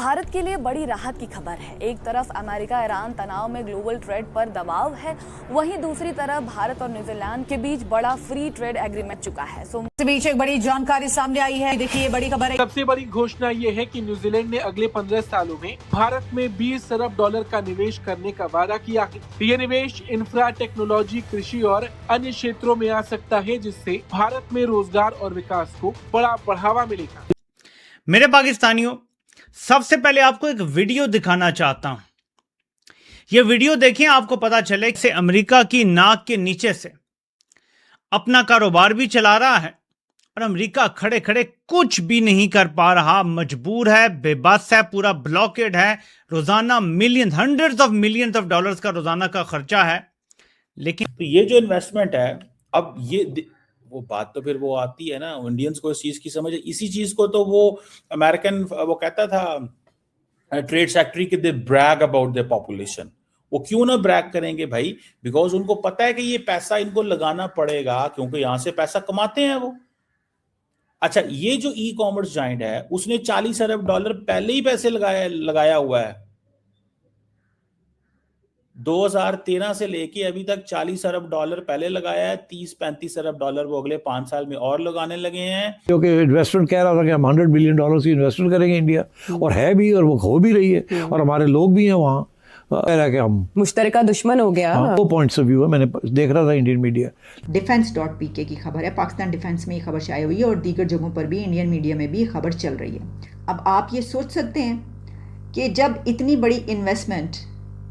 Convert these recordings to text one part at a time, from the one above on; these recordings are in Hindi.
भारत के लिए बड़ी राहत की खबर है। एक तरफ अमेरिका ईरान तनाव में ग्लोबल ट्रेड पर दबाव है, वहीं दूसरी तरफ भारत और न्यूजीलैंड के बीच बड़ा फ्री ट्रेड एग्रीमेंट चुका है। इस बीच एक बड़ी जानकारी सामने आई है। देखिए, बड़ी खबर है। सबसे बड़ी घोषणा ये है कि न्यूजीलैंड ने अगले 15 सालों में भारत में 20 अरब डॉलर का निवेश करने का वादा किया है। ये निवेश इंफ्रा, टेक्नोलॉजी, कृषि और अन्य क्षेत्रों में आ सकता है, जिससे भारत में रोजगार और विकास को बड़ा बढ़ावा मिलेगा। मेरे पाकिस्तानियों, सबसे पहले आपको एक वीडियो दिखाना चाहता हूं। यह वीडियो देखें, आपको पता चले कि अमेरिका की नाक के नीचे से अपना कारोबार भी चला रहा है और अमेरिका खड़े खड़े कुछ भी नहीं कर पा रहा, मजबूर है, बेबस है, पूरा ब्लॉकेड है। रोजाना million, hundreds of millions of dollars का रोजाना का खर्चा है। लेकिन तो ये जो इन्वेस्टमेंट है, अब ये वो बात तो फिर वो आती है ना, इंडियंस को इस चीज की समझ है। इसी चीज को तो वो अमेरिकन वो कहता था ट्रेड सेक्रेटरी कि दे ब्रैग अबाउट देयर पॉपुलेशन। वो क्यों ना ब्रैग करेंगे भाई? बिकॉज उनको पता है कि ये पैसा इनको लगाना पड़ेगा, क्योंकि यहां से पैसा कमाते हैं वो। अच्छा, ये जो ई कॉमर्स जाइंट है, उसने 40 अरब डॉलर पहले ही पैसे लगाया हुआ है। 2013 से लेके अभी तक 40 अरब डॉलर पहले लगाया है, 30-35 अरब डॉलर वो अगले 5 साल में और लगाने लगे हैं। क्योंकि इन्वेस्टमेंट कह रहा था कि हम $100 बिलियन की इन्वेस्टमेंट करेंगे इंडिया, और है भी, और वो हो भी रही है, और हमारे लोग भी हैं वहाँ। कह रहा है कि हम मुश्तरका दुश्मन हो गया। वो पॉइंट्स ऑफ व्यू है, मैंने देख रहा था इंडियन मीडिया। Defense.pk की खबर है, पाकिस्तान डिफेंस में ये खबर शाया हुई है और दीगर जगहों पर भी इंडियन मीडिया में भी ये खबर चल रही है। अब आप ये सोच सकते हैं कि जब इतनी बड़ी इन्वेस्टमेंट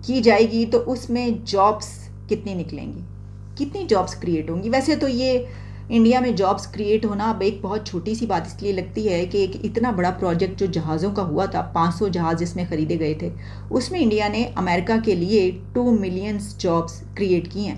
की जाएगी तो उसमें जॉब्स कितनी निकलेंगी, कितनी जॉब्स क्रिएट होंगी। वैसे तो ये इंडिया में जॉब्स क्रिएट होना अब एक बहुत छोटी सी बात इसलिए लगती है कि एक इतना बड़ा प्रोजेक्ट जो जहाज़ों का हुआ था, 500 जहाज़ जिसमें ख़रीदे गए थे, उसमें इंडिया ने अमेरिका के लिए 2 मिलियन जॉब्स क्रिएट की हैं।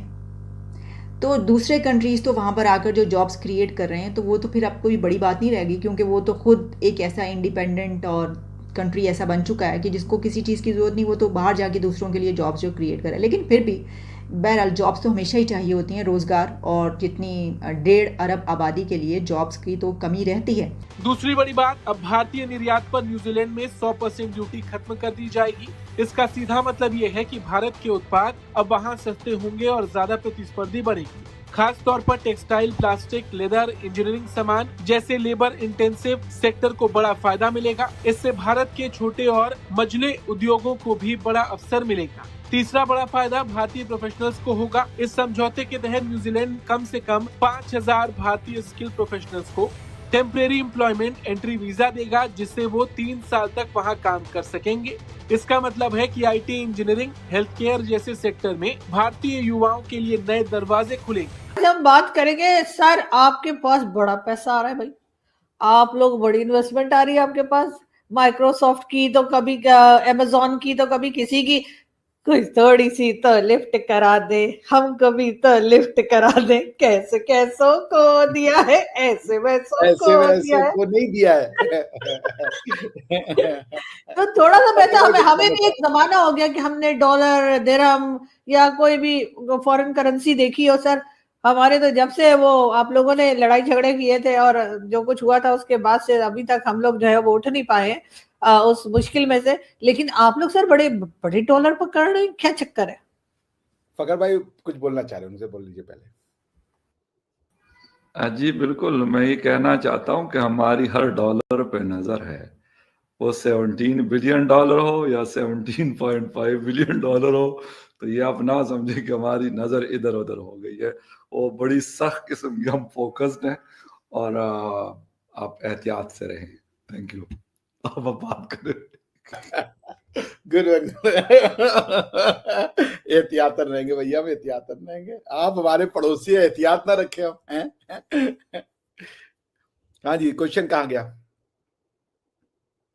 तो दूसरे कंट्रीज़ तो वहाँ पर आकर जो जॉब्स क्रिएट कर रहे हैं, तो वो तो फिर अब कोई बड़ी बात नहीं रहेगी, क्योंकि वो तो खुद एक ऐसा इंडिपेंडेंट और कंट्री ऐसा बन चुका है कि जिसको किसी चीज़ की ज़रूरत नहीं, वो तो बाहर जाके दूसरों के लिए जॉब्स जो क्रिएट करे। लेकिन फिर भी बहरहाल जॉब्स तो हमेशा ही चाहिए होती हैं, रोज़गार, और जितनी 1.5 अरब आबादी के लिए जॉब्स की तो कमी रहती है। दूसरी बड़ी बात, अब भारतीय निर्यात पर न्यूजीलैंड में 100% ड्यूटी खत्म कर दी जाएगी। इसका सीधा मतलब ये है कि भारत के उत्पाद अब वहाँ सस्ते होंगे और ज्यादा प्रतिस्पर्धी बनेगी। खास तौर पर टेक्सटाइल, प्लास्टिक, लेदर, इंजीनियरिंग सामान जैसे लेबर इंटेंसिव सेक्टर को बड़ा फायदा मिलेगा। इससे भारत के छोटे और मझले उद्योगों को भी बड़ा अवसर मिलेगा। तीसरा बड़ा फायदा भारतीय प्रोफेशनल्स को होगा। इस समझौते के तहत न्यूजीलैंड कम से कम 5000 भारतीय स्किल प्रोफेशनल्स को टेम्परेरी एम्प्लॉयमेंट एंट्री वीजा देगा, जिससे वो 3 साल तक वहां काम कर सकेंगे। इसका मतलब है कि आईटी, इंजीनियरिंग, हेल्थ केयर जैसे सेक्टर में भारतीय युवाओं के लिए नए दरवाजे खुलेंगे। हम बात करेंगे सर, आपके पास बड़ा पैसा आ रहा है भाई, आप लोग बड़ी इन्वेस्टमेंट आ रही है आपके पास, माइक्रोसॉफ्ट की तो कभी अमेजोन की तो कभी किसी की, कोई थोड़ी सी तो लिफ्ट करा दे, हम कभी तो लिफ्ट करा दे। कैसे कैसों को दिया है, ऐसे वैसों को दिया है, को नहीं दिया है। तो थोड़ा सा पैसा हमें भी एक जमाना हो गया कि हमने डॉलर, दिरहम या कोई भी फॉरेन करेंसी देखी हो। सर, हमारे तो जब से वो आप लोगों ने लड़ाई झगड़े किए थे और जो कुछ हुआ था उसके बाद से अभी तक हम लोग जो है वो उठ नहीं पाए उस मुश्किल में से। लेकिन आप लोग सर बड़े बड़े डॉलर पकड़ रहे हैं, क्या चक्कर है? फकर भाई कुछ बोलना चाह रहे हैं, उनसे बोल लीजिए पहले। जी बिल्कुल, मैं ये कहना चाहता हूँ कि हमारी हर डॉलर पे नजर है, वो 17 बिलियन डॉलर हो या 17.5 बिलियन डॉलर हो, तो ये आप ना समझे कि हमारी नजर इधर उधर हो गई है। वो बड़ी सख्त किस्म की हम फोकस्ड हैं, और आप एहतियात से रहें। Thank you. अब बात करें। गुड एहतियातन रहेंगे भैया, हम एहतियातन रहेंगे। आप हमारे पड़ोसी हैं, एहतियात ना रखे हम हैं। हाँ जी, क्वेश्चन कहाँ गया?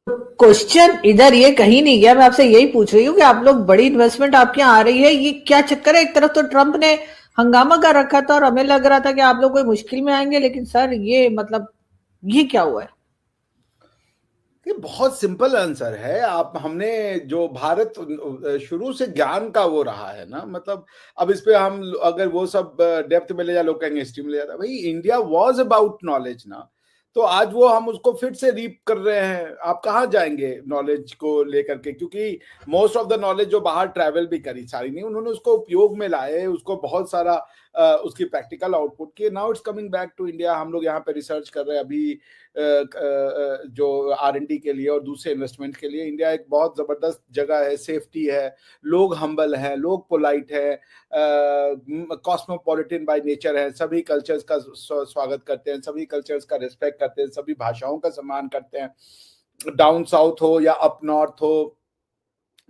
क्वेश्चन इधर ये कहीं नहीं गया। मैं आपसे यही पूछ रही हूँ कि आप लोग बड़ी इन्वेस्टमेंट आपके यहाँ आ रही है, ये क्या चक्कर है? एक तरफ तो ट्रंप ने हंगामा कर रखा था और हमें लग रहा था कि आप लोग कोई मुश्किल में आएंगे, लेकिन सर ये मतलब ये क्या हुआ है? ये बहुत सिंपल आंसर है। आप हमने जो भारत शुरू से ज्ञान का वो रहा है ना, मतलब अब इस पे हम अगर वो सब डेप्थ में ले जाए, लोग कहेंगे हिस्ट्री में ले जाता, भाई इंडिया वाज अबाउट नॉलेज ना। तो आज वो हम उसको फिर से रीप कर रहे हैं। आप कहाँ जाएंगे नॉलेज को लेकर के, क्योंकि मोस्ट ऑफ द नॉलेज जो बाहर ट्रैवल भी करी, सारी नहीं, उन्होंने उसको उपयोग में लाए, उसको बहुत सारा उसकी प्रैक्टिकल आउटपुट किए। Now it's coming back to India. हम लोग यहाँ पे रिसर्च कर रहे हैं अभी जो R&D के लिए और दूसरे इन्वेस्टमेंट के लिए। इंडिया एक बहुत जबरदस्त जगह है, सेफ्टी है, लोग हम्बल हैं, लोग पोलाइट है, कॉस्मोपॉलिटन बाय नेचर है, सभी कल्चर्स का स्वागत करते हैं, सभी कल्चर्स का रिस्पेक्ट करते हैं, सभी भाषाओं का सम्मान करते हैं। डाउन साउथ हो या अप नॉर्थ हो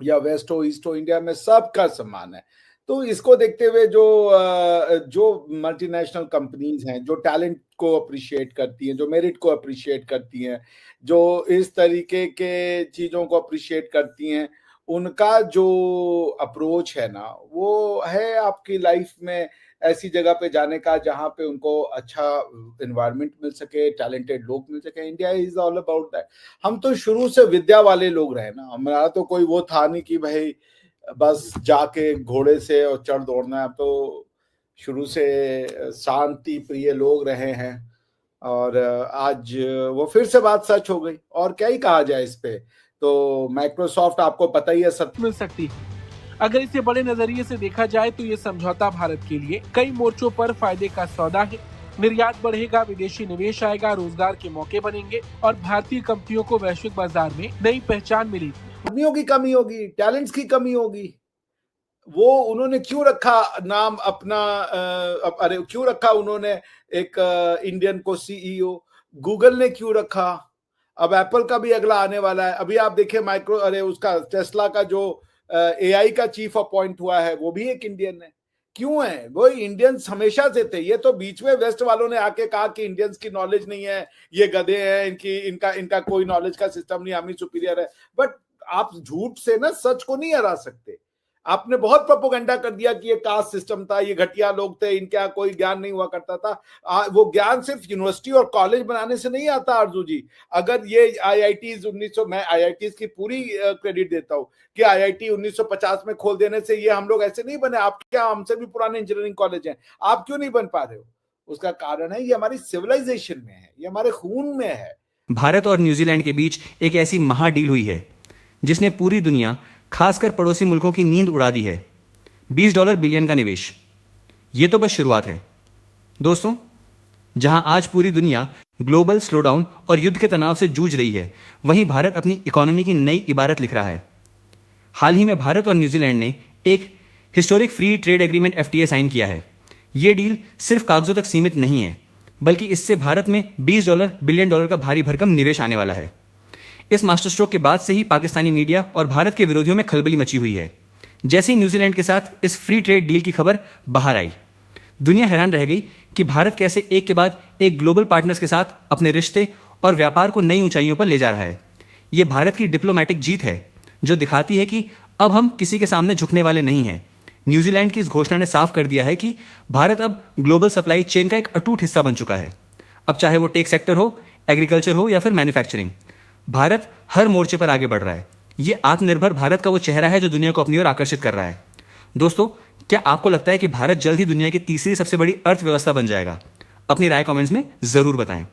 या वेस्ट हो, ईस्ट हो, इंडिया में सबका सम्मान है। तो इसको देखते हुए जो मल्टीनेशनल कंपनीज हैं, जो टैलेंट को अप्रिशिएट करती हैं, जो मेरिट को अप्रिशिएट करती हैं, जो इस तरीके के चीज़ों को अप्रिशिएट करती हैं, उनका जो अप्रोच है ना, वो है आपकी लाइफ में ऐसी जगह पे जाने का जहाँ पे उनको अच्छा एनवायरनमेंट मिल सके, टैलेंटेड लोग मिल सके। India is all about that. हम तो शुरू से विद्या वाले लोग रहे ना, हमारा तो कोई वो था नहीं कि भाई बस जाके घोड़े से और चढ़ दौड़ना है। तो शुरू से शांति प्रिय लोग रहे हैं और आज वो फिर से बात सच हो गई। और क्या ही कहा जाए इस पे। तो माइक्रोसॉफ्ट आपको पता ही है सत्य मिल सकती है। अगर इसे बड़े नजरिए से देखा जाए तो ये समझौता भारत के लिए कई मोर्चों पर फायदे का सौदा है। निर्यात बढ़ेगा, विदेशी निवेश आएगा, रोजगार के मौके बनेंगे और भारतीय कंपनियों को वैश्विक बाजार में नई पहचान मिलेगी। आदमियों की कमी होगी, टैलेंट्स की कमी होगी। वो उन्होंने क्यों रखा नाम अपना, अरे क्यों रखा उन्होंने एक इंडियन को CEO? गूगल ने क्यों रखा? अब एप्पल का भी अगला आने वाला है। अभी आप देखिए उसका टेस्ला का जो AI का चीफ अपॉइंट हुआ है, वो भी एक इंडियन है। क्यों है? वो इंडियंस हमेशा से थे। ये तो बीच में वेस्ट वालों ने आके कहा कि इंडियंस की नॉलेज नहीं है, ये गधे हैं, इनका कोई नॉलेज का सिस्टम नहीं, हम ही सुपीरियर है। बट आप झूठ से ना सच को नहीं हरा सकते। आपने बहुत प्रोपोगंडा कर दिया कि ये कास्ट सिस्टम था, ये घटिया लोग थे, इनके यहाँ कोई ज्ञान नहीं हुआ करता था। वो ज्ञान सिर्फ यूनिवर्सिटी और कॉलेज बनाने से नहीं आता अर्जू जी। अगर ये IITs मैं IITs की पूरी क्रेडिट देता हूँ कि IIT 1950 में खोल देने से ये हम लोग ऐसे नहीं बने। आप क्या, हमसे भी पुराने इंजीनियरिंग कॉलेज हैं, आप क्यों नहीं बन पा रहे हो? उसका कारण है ये हमारी सिविलाइजेशन में है, ये हमारे खून में है। भारत और न्यूजीलैंड के बीच एक ऐसी महाडील हुई है जिसने पूरी दुनिया, खासकर पड़ोसी मुल्कों की नींद उड़ा दी है। $20 बिलियन का निवेश, ये तो बस शुरुआत है दोस्तों। जहां आज पूरी दुनिया ग्लोबल स्लोडाउन और युद्ध के तनाव से जूझ रही है, वहीं भारत अपनी इकोनॉमी की नई इबारत लिख रहा है। हाल ही में भारत और न्यूजीलैंड ने एक historic free trade agreement FTA sign किया है। यह डील सिर्फ कागजों तक सीमित नहीं है, बल्कि इससे भारत में $20 बिलियन का भारी भरकम निवेश आने वाला है। इस मास्टर स्ट्रोक के बाद से ही पाकिस्तानी मीडिया और भारत के विरोधियों में खलबली मची हुई है। जैसे ही न्यूजीलैंड के साथ इस फ्री ट्रेड डील की खबर बाहर आई, दुनिया हैरान रह गई कि भारत कैसे एक के बाद एक ग्लोबल पार्टनर्स के साथ अपने रिश्ते और व्यापार को नई ऊंचाइयों पर ले जा रहा है। ये भारत की डिप्लोमेटिक जीत है जो दिखाती है कि अब हम किसी के सामने झुकने वाले नहीं हैं। न्यूजीलैंड की इस घोषणा ने साफ कर दिया है कि भारत अब ग्लोबल सप्लाई चेन का एक अटूट हिस्सा बन चुका है। अब चाहे वो टेक सेक्टर हो, एग्रीकल्चर हो या फिर मैन्युफैक्चरिंग, भारत हर मोर्चे पर आगे बढ़ रहा है। ये आत्मनिर्भर भारत का वो चेहरा है जो दुनिया को अपनी ओर आकर्षित कर रहा है। दोस्तों, क्या आपको लगता है कि भारत जल्द ही दुनिया की तीसरी सबसे बड़ी अर्थव्यवस्था बन जाएगा? अपनी राय कमेंट्स में जरूर बताएं।